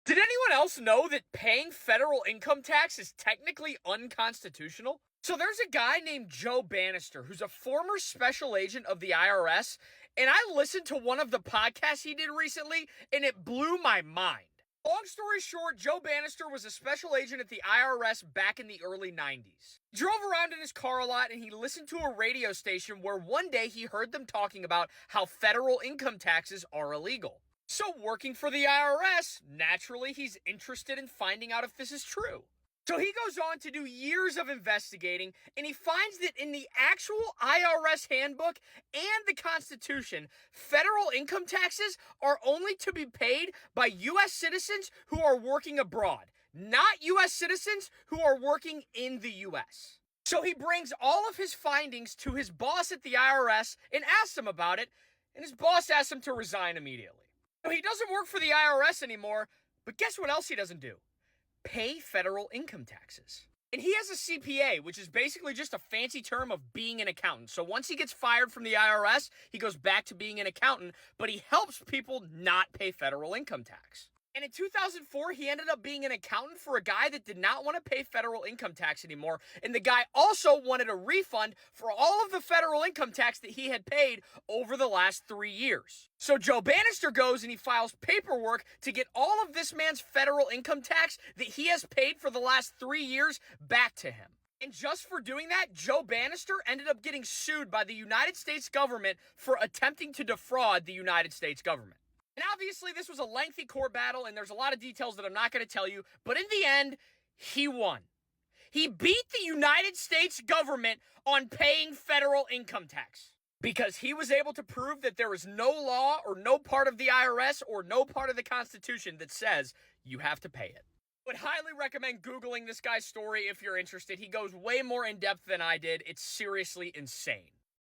Did anyone else know that paying federal income tax is technically unconstitutional? So there's a guy named Joe Banister who's a former special agent of the IRS, and I listened to one of the podcasts he did recently, and it blew my mind. Long story short, Joe Banister was a special agent at the IRS back in the early 90s. He drove around in his car a lot, and he listened to a radio station where one day he heard them talking about how federal income taxes are illegal. So working for the IRS, naturally he's interested in finding out if this is true. So he goes on to do years of investigating, and he finds that in the actual IRS handbook and the Constitution, federal income taxes are only to be paid by U.S. citizens who are working abroad, not U.S. citizens who are working in the U.S. So he brings all of his findings to his boss at the IRS and asks him about it, and his boss asks him to resign immediately. So he doesn't work for the IRS anymore, but guess what else he doesn't do? Pay federal income taxes. And he has a CPA, which is basically just a fancy term of being an accountant. So once he gets fired from the IRS, he goes back to being an accountant, but he helps people not pay federal income tax. And in 2004, he ended up being an accountant for a guy that did not want to pay federal income tax anymore. And the guy also wanted a refund for all of the federal income tax that he had paid over the last 3 years. So Joe Banister goes and he files paperwork to get all of this man's federal income tax that he has paid for the last 3 years back to him. And just for doing that, Joe Banister ended up getting sued by the United States government for attempting to defraud the United States government. And obviously, this was a lengthy court battle, and there's a lot of details that I'm not going to tell you, but in the end, he won. He beat the United States government on paying federal income tax because he was able to prove that there is no law or no part of the IRS or no part of the Constitution that says you have to pay it. I would highly recommend Googling this guy's story if you're interested. He goes way more in depth than I did. It's seriously insane.